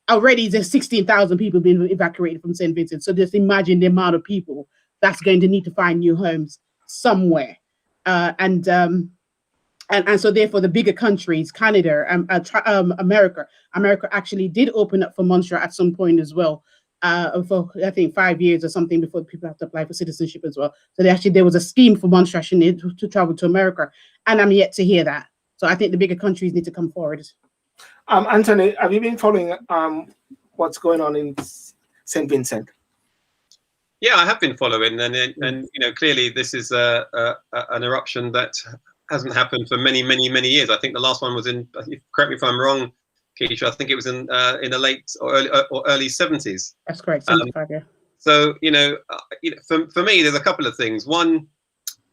Already there's 16,000 people being evacuated from St. Vincent. So just imagine the amount of people that's going to need to find new homes somewhere. And so therefore the bigger countries, Canada, America actually did open up for Montserrat at some point as well, for I think 5 years or something before people have to apply for citizenship as well. So there was a scheme for Montserrat to travel to America, and I'm yet to hear that. So I think the bigger countries need to come forward. Anthony, have you been following what's going on in St. Vincent? Yeah, I have been following, and clearly this is an eruption that hasn't happened for many years. I think the last one was in, correct me if I'm wrong, Keisha, I think it was in the late or early 70s. That's correct, 75, yeah. So, for me, there's a couple of things. One,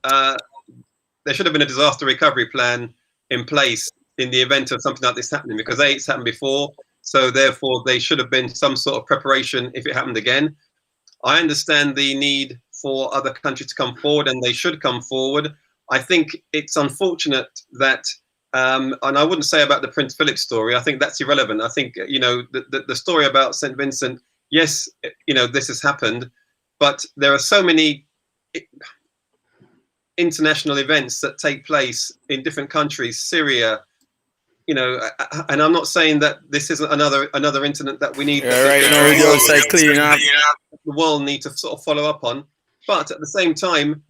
there should have been a disaster recovery plan in place in the event of something like this happening, because it's happened before. So therefore, there should have been some sort of preparation if it happened again. I understand the need for other countries to come forward, and they should come forward. I think it's unfortunate that, and I wouldn't say about the Prince Philip story, I think that's irrelevant. I think, the story about St. Vincent, yes, this has happened, but there are so many international events that take place in different countries, Syria, and I'm not saying that this isn't another incident that we need. Yeah, right. The world need to sort of follow up on. But at the same time,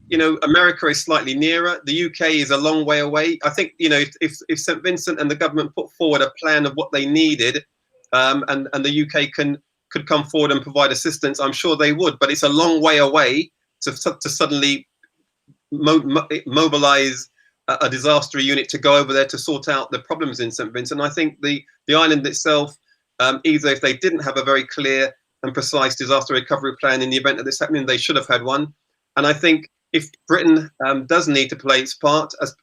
America is slightly nearer. The UK is a long way away. I think, if St. Vincent and the government put forward a plan of what they needed, and the UK could come forward and provide assistance, I'm sure they would. But it's a long way away to suddenly mobilize a disaster unit to go over there to sort out the problems in St. Vincent. I think the island itself, either if they didn't have a very clear and precise disaster recovery plan in the event of this happening, they should have had one. And I think if Britain does need to play its part as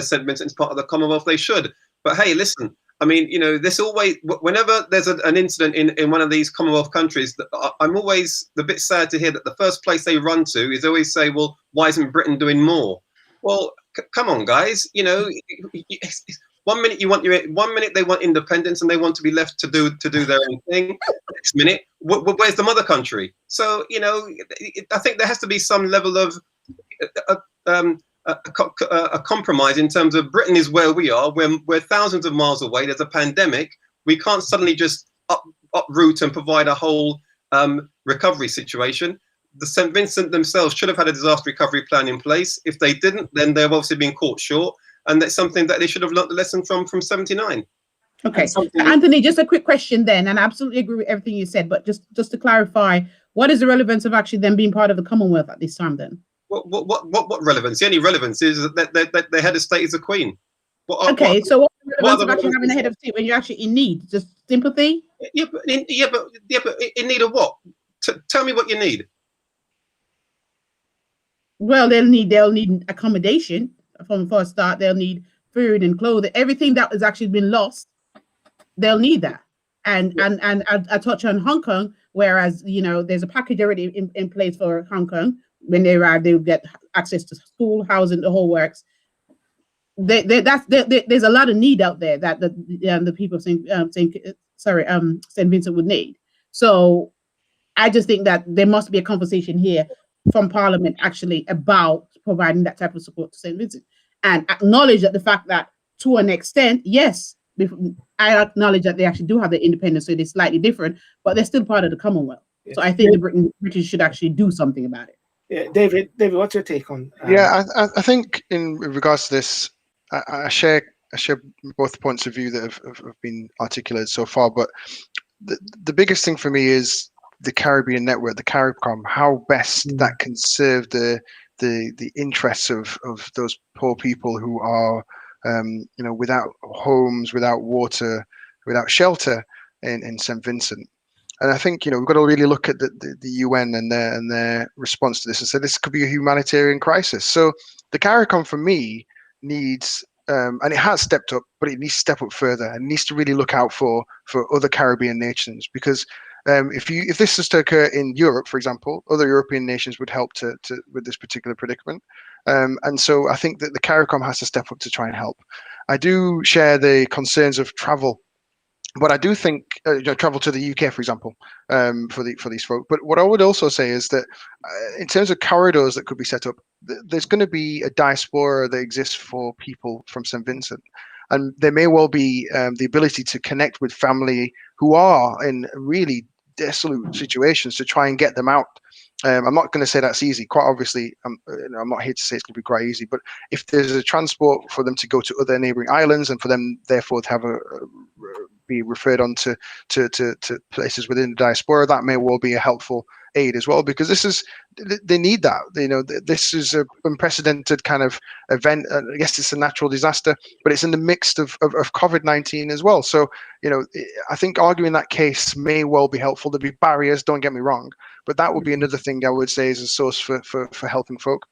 St. Vincent's part of the Commonwealth, they should. But hey, listen, I mean, this always, whenever there's an incident in one of these Commonwealth countries, I'm always a bit sad to hear that the first place they run to is always say, well, why isn't Britain doing more? Well, come on, guys, 1 minute one minute they want independence and they want to be left to do their own thing. Next minute, where's the mother country? So I think there has to be some level of a compromise in terms of Britain is where we are. We're thousands of miles away. There's a pandemic. We can't suddenly just uproot and provide a whole recovery situation. The St. Vincent themselves should have had a disaster recovery plan in place. If they didn't, then they've obviously been caught short. And that's something that they should have learned the lesson from 79. Okay, Anthony, just a quick question then, and I absolutely agree with everything you said, but just to clarify, what is the relevance of actually them being part of the Commonwealth at this time then? What relevance? The only relevance is that they had a state as a queen. So what's the relevance of actually having a head of state when you're actually in need? Just sympathy? Yeah, but in need of what? Tell me what you need. Well, they'll need accommodation. For a start, they'll need food and clothing. Everything that has actually been lost, they'll need that. And I touch on Hong Kong, whereas there's a package already in place for Hong Kong. When they arrive, they'll get access to school, housing, the whole works. There's a lot of need out there that the people of St. Vincent would need. So I just think that there must be a conversation here from Parliament actually about providing that type of support to St. Vincent, and acknowledge that the fact that to an extent, yes, I acknowledge that they actually do have their independence, so they're slightly different, but they're still part of the Commonwealth. Yes. So I think the British should actually do something about it. Yeah, David, what's your take on? I think in regards to this, I share both points of view that have been articulated so far, but the biggest thing for me is the Caribbean network, the CARIBCOM, how best that can serve the interests of those poor people who are without homes, without water, without shelter in St. Vincent. And I think we've got to really look at the UN and their response to this and say this could be a humanitarian crisis. So the CARICOM for me needs, and it has stepped up, but it needs to step up further and needs to really look out for other Caribbean nations, because if this is to occur in Europe, for example, other European nations would help to with this particular predicament. And so I think that the CARICOM has to step up to try and help. I do share the concerns of travel, but I do think travel to the UK, for example, for these folk. But what I would also say is that in terms of corridors that could be set up, there's going to be a diaspora that exists for people from St. Vincent. And there may well be the ability to connect with family who are in really desolate situations to try and get them out. I'm not going to say that's easy. Quite obviously, I'm not here to say it's going to be quite easy. But if there's a transport for them to go to other neighbouring islands and for them, therefore, to have be referred on to places within the diaspora, that may well be a helpful aid as well, because they need that. This is an unprecedented kind of event. I guess it's a natural disaster, but it's in the midst of COVID-19 as well. So I think arguing that case may well be helpful. There'll be barriers, don't get me wrong, but that would be another thing I would say is a source for helping folk.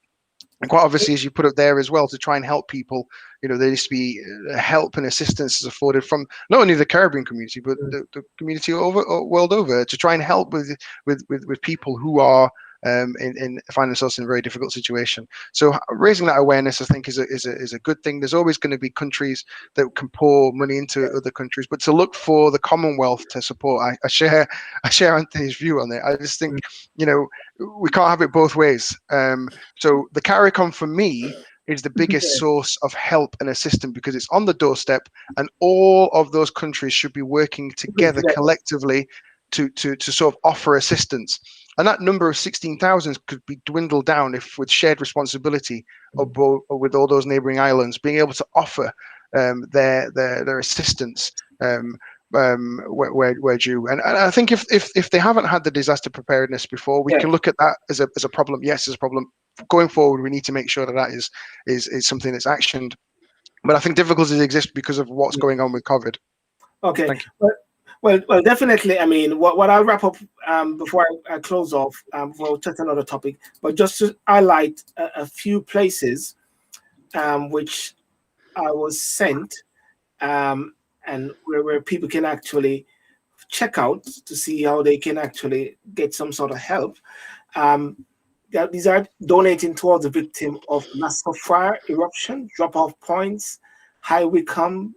And quite obviously, as you put it there as well, to try and help people, there needs to be help and assistance is afforded from not only the Caribbean community, but the community world over, to try and help with people who are in find themselves in a very difficult situation. So raising that awareness, I think, is a good thing. There's always going to be countries that can pour money into other countries, but to look for the Commonwealth to support, I share Anthony's view on it. I just think we can't have it both ways. So the CARICOM for me is the biggest source of help and assistance, because it's on the doorstep, and all of those countries should be working together collectively to sort of offer assistance. And that number of 16,000 could be dwindled down if, with shared responsibility with all those neighbouring islands, being able to offer their assistance where due. And I think if they haven't had the disaster preparedness before, we can look at that as a problem. Yes, as a problem. Going forward, we need to make sure that is something that's actioned. But I think difficulties exist because of what's going on with COVID. Okay. Well, definitely. I mean, what I'll wrap up before I close off, before we touch another topic, but just to highlight a few places which I was sent, and where people can actually check out to see how they can actually get some sort of help. These are donating towards the victim of Nassau fire eruption, drop-off points, High Wycombe,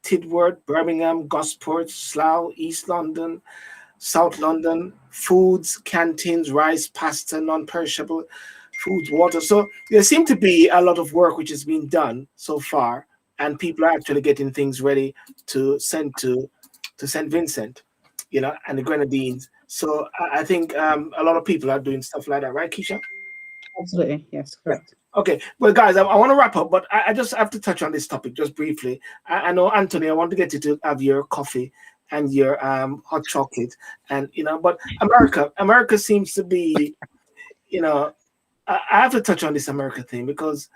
Tidworth, Birmingham, Gosport, Slough, East London, South London, foods, canteens, rice, pasta, non-perishable foods, water. So there seems to be a lot of work which has been done so far, and people are actually getting things ready to send to St. Vincent, and the Grenadines. So I think a lot of people are doing stuff like that, right, Keisha? Absolutely, yes, correct. Okay, well, guys, I want to wrap up, but I just have to touch on this topic just briefly. I know, Anthony, I want to get you to have your coffee and your hot chocolate, and but America seems to be, I have to touch on this America thing, because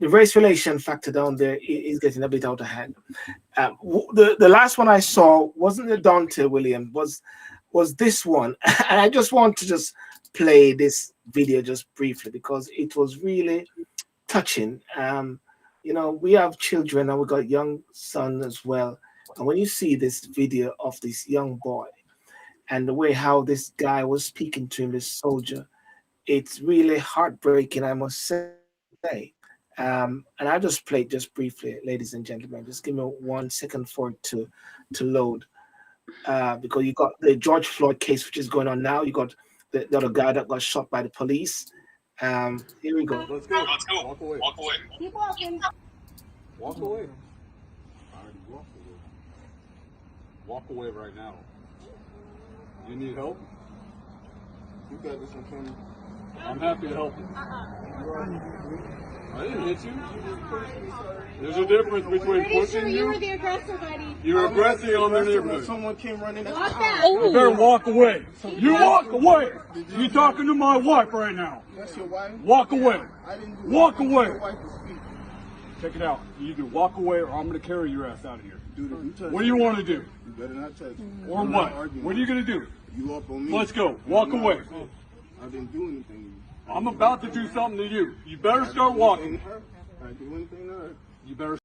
the race relation factor down there is getting a bit out of hand. The last one I saw wasn't the Dante Williams, was this one, and I just want to just play this video just briefly because it was really touching. We have children and we got young son as well, and when you see this video of this young boy and the way how this guy was speaking to him, this soldier, it's really heartbreaking, I must say. And I just played just briefly, ladies and gentlemen. Just give me 1 second for it to load, because you got the George Floyd case, which is going on now. You got the other guy that got shot by the police. Here we go. Let's go. Walk away. Walk away. Keep walking. Walk away. I already walked away. Walk away right now. You need help? You got this in front of you. I'm happy to help you. I didn't hit you. There's a difference between pushing you. You were the aggressor, buddy. You're aggressing on the neighborhood. Someone came running. Walk back. You better walk away. You walk away. You're talking to my wife right now. That's your wife? Walk away. I didn't do Walk away. Your wife is speaking. Check it out. You either walk away or I'm going to carry your ass out of here. Dude, if you touch What do you want to do? You better not touch me. Or I'm what? not arguing What are you going to do? You up on me. Let's go. Walk away. I didn't do anything to you. I'm about to do something to you. You better start walking. You better.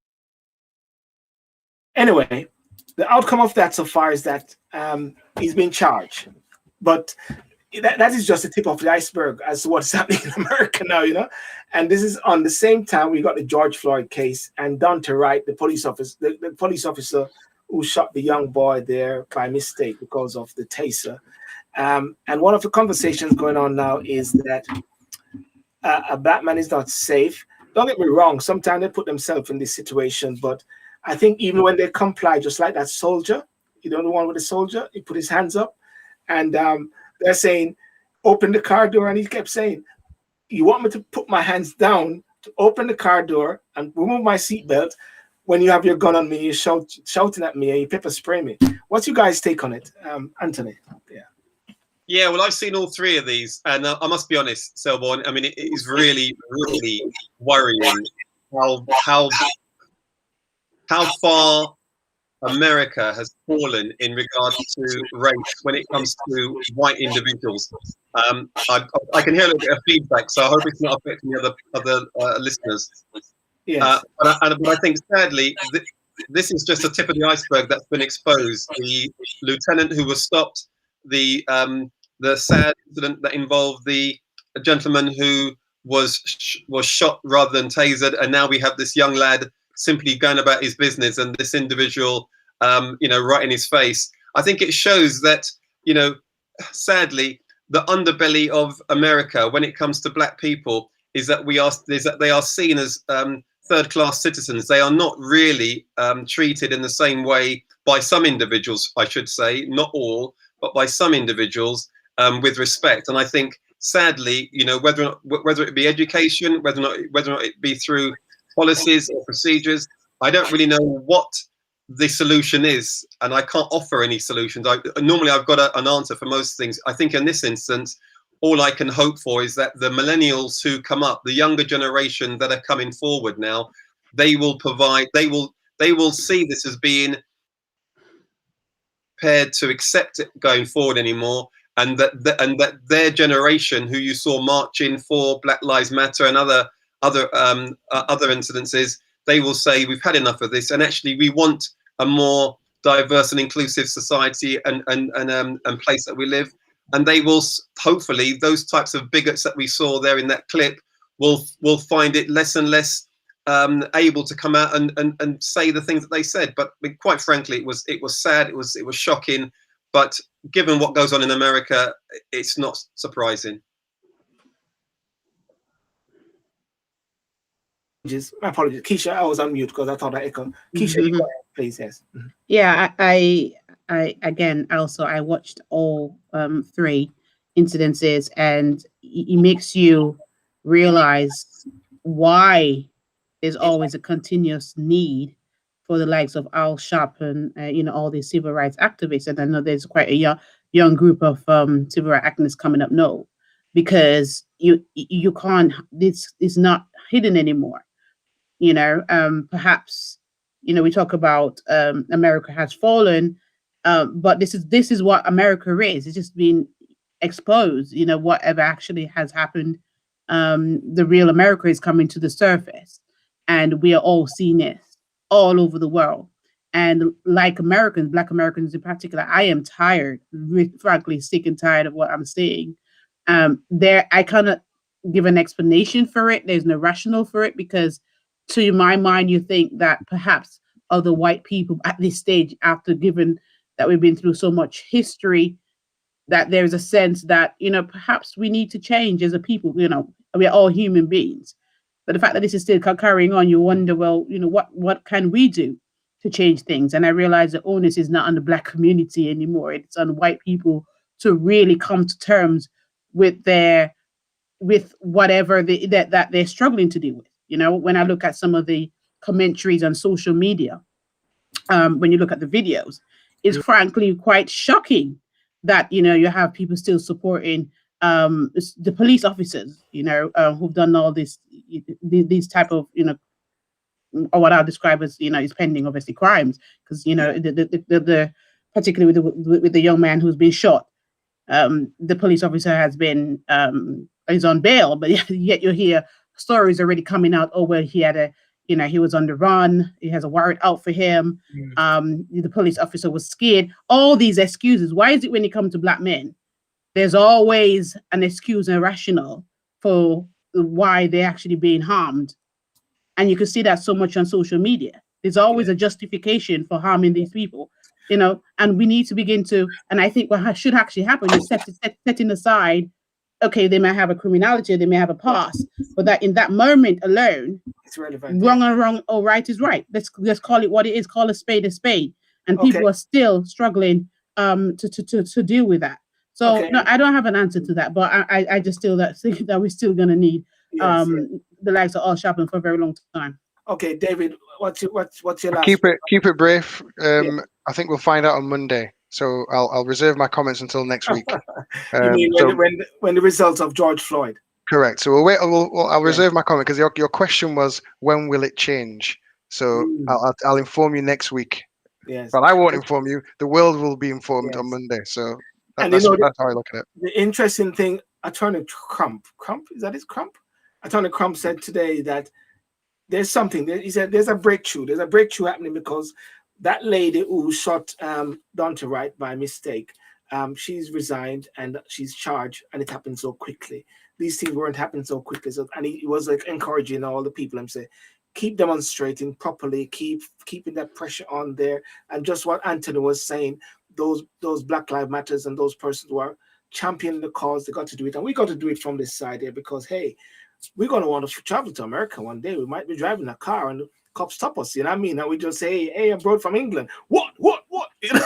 Anyway, the outcome of that so far is that he's been charged, but that is just the tip of the iceberg as to what's happening in America now, you know. And this is on the same time we got the George Floyd case, and done to right, the police officer who shot the young boy there by mistake because of the taser. And one of the conversations going on now is that a black man is not safe. Don't get me wrong, sometimes they put themselves in this situation, but I think even when they comply, just like that soldier, you know, the one with the soldier, he put his hands up, and they're saying, open the car door, and he kept saying, you want me to put my hands down to open the car door and remove my seatbelt when you have your gun on me, you're shouting at me, and you pepper spray me. What's your guys' take on it, Anthony? Yeah, well, I've seen all three of these, and I must be honest, Selborne, I mean, it is really, really worrying how far America has fallen in regard to race when it comes to white individuals. I can hear a little bit of feedback, so I hope it's not affecting the other listeners. Yes. But I think, sadly, this is just the tip of the iceberg that's been exposed. The lieutenant who was stopped, the sad incident that involved the gentleman who was shot rather than tasered, and now we have this young lad simply going about his business, and this individual, right in his face. I think it shows that, sadly, the underbelly of America when it comes to black people is that they are seen as third-class citizens. They are not really treated in the same way by some individuals, I should say, not all, but by some individuals with respect. And I think, sadly, whether it be education, whether or not it be through policies or procedures, I don't really know what the solution is, and I can't offer any solutions. Normally I've got an answer for most things. I think in this instance, all I can hope for is that the millennials who come up, the younger generation that are coming forward now, they will see this as being prepared to accept it going forward anymore, and that their generation, who you saw marching for Black Lives Matter and other incidences, they will say, we've had enough of this, and actually we want a more diverse and inclusive society and place that we live. And they will, hopefully, those types of bigots that we saw there in that clip will find it less and less able to come out and say the things that they said. But quite frankly, it was sad, it was shocking. But given what goes on in America, it's not surprising. My apologies, Keisha. I was on mute because I thought I echoed. Keisha, you go ahead, please. Yes. Yeah, I again also I watched all three incidences, and it makes you realize why there's always a continuous need for the likes of Al Sharpton, all these civil rights activists. And I know there's quite a young group of civil rights activists coming up now, because you can't. This is not hidden anymore. Perhaps, we talk about America has fallen, but this is what America is. It's just been exposed. Whatever actually has happened, the real America is coming to the surface, and we are all seeing it all over the world. And like Americans, Black Americans in particular, I am tired, frankly, sick and tired of what I'm seeing. I cannot give an explanation for it. There's no rationale for it, because to my mind, you think that perhaps other white people at this stage, after given that we've been through so much history, that there's a sense that, perhaps we need to change as a people. We're all human beings. But the fact that this is still carrying on, you wonder, well, what can we do to change things? And I realize the onus is not on the Black community anymore. It's on white people to really come to terms with whatever that they're struggling to deal with. When I look at some of the commentaries on social media, when you look at the videos, it's frankly quite shocking that, you have people still supporting the police officers, who've done all these type of, or what I'll describe as, is pending, obviously, crimes. Because, the particularly with the young man who's been shot, the police officer has been is on bail, but yet you hear stories already coming out. Oh, well, he had he was on the run. He has a warrant out for him. The police officer was scared. All these excuses. Why is it when it comes to black men, there's always an excuse and rationale for why they're actually being harmed? And you can see that so much on social media. There's always a justification for harming these people, and we need to begin to, and I think what should actually happen is setting aside, okay, they may have a criminality, they may have a past, but that in that moment alone, it's relevant. Wrong and wrong, or right is right. Let's call it what it is, call a spade a spade. And people are still struggling to deal with that. So no, I don't have an answer to that, but I just still think that we're still gonna need the lights are all sharpened for a very long time. Okay, David, what's your last? Keep it brief. I think we'll find out on Monday. So I'll reserve my comments until next week. You mean when the results of George Floyd? Correct. So we'll wait. I'll reserve my comment because your question was when will it change? So I'll inform you next week. Yes. But I won't inform you. The world will be informed on Monday. So that's how I look at it. The interesting thing, Attorney Crump, is that his Crump? Attorney Crump said today that there's something. He said there's a breakthrough. There's a breakthrough happening because that lady who shot Dante Wright by mistake, she's resigned and she's charged, and it happened so quickly. These things weren't happening so quickly. So, and he was like encouraging all the people and say, keep demonstrating properly, keeping that pressure on there. And just what Anthony was saying, those Black Lives Matters and those persons who are championing the cause, they got to do it. And we got to do it from this side here because, hey, we're going to want to travel to America one day. We might be driving a car and the cops stop us, you know what I mean? And we just say, hey, I'm brought from England. What? You know?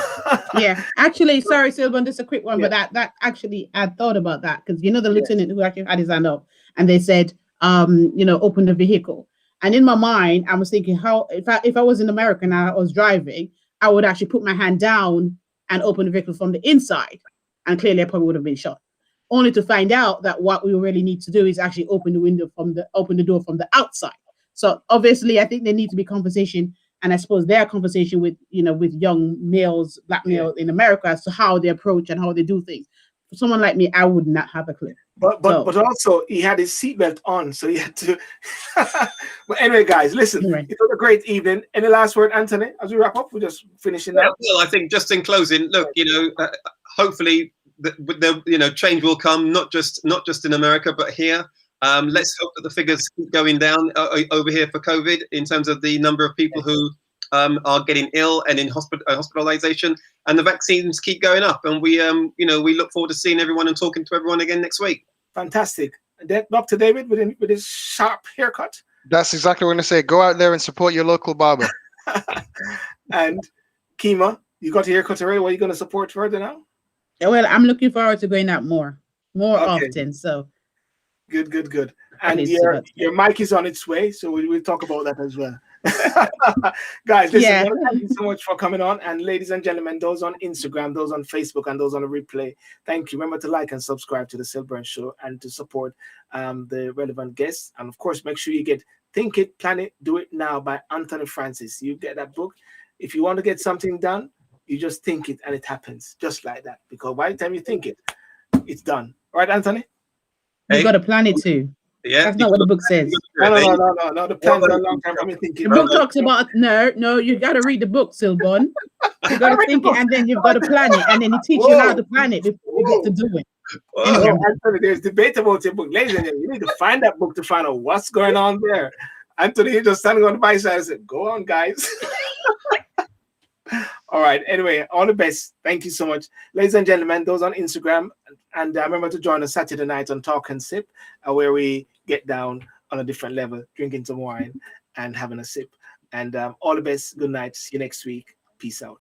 Yeah, actually, sorry, Sylvan, just a quick one, but that actually, I thought about that because, the lieutenant who actually had his hand up and they said, open the vehicle. And in my mind, I was thinking how, if I was in America and I was driving, I would actually put my hand down and open the vehicle from the inside. And clearly I probably would have been shot. Only to find out that what we really need to do is actually open the door from the outside. So obviously, I think there needs to be conversation, and I suppose their conversation with young males, black males in America as to how they approach and how they do things. For someone like me, I would not have a clue. But also he had his seatbelt on, so he had to. But anyway, guys, listen, It was a great evening. Any last word, Anthony? As we wrap up, we're just finishing now. Well, I think just in closing, look, hopefully the change will come, not just in America, but here. Let's hope that the figures keep going down over here for COVID in terms of the number of people who are getting ill and in hospitalization, and the vaccines keep going up. And we look forward to seeing everyone and talking to everyone again next week. Fantastic. Dr. David with his sharp haircut. That's exactly what I'm going to say. Go out there and support your local barber. And Kima, you got your haircut already. What are you going to support further now? Well, I'm looking forward to going out more often. So good. And your mic is on its way, so we'll talk about that as well. Guys, listen, thank you so much for coming on. And ladies and gentlemen, those on Instagram, those on Facebook, and those on the replay, thank you. Remember to like and subscribe to the Silburn Show and to support the relevant guests. And of course, make sure you get Think It, Plan It, Do It Now by Anthony Francis. You get that book. If you want to get something done, you just think it and it happens just like that. Because by the time you think it, it's done. All right, Anthony? You've got to plan it too. Yeah, that's not what the book says. No. The plan's a long time. The book talks about no. You got to read the book, Silbon. You got to think it, and then you've got to plan it, and then it teaches you how to plan it before you get to do it. Anthony, there's debate about your book, ladies and gentlemen. You need to find that book to find out what's going on there. Anthony, you're just standing on the by side and said, "Go on, guys." All right. Anyway, all the best. Thank you so much, ladies and gentlemen. Those on Instagram, and remember to join us Saturday night on Talk and Sip, where we get down on a different level, drinking some wine and having a sip. And all the best. Good night. See you next week. Peace out.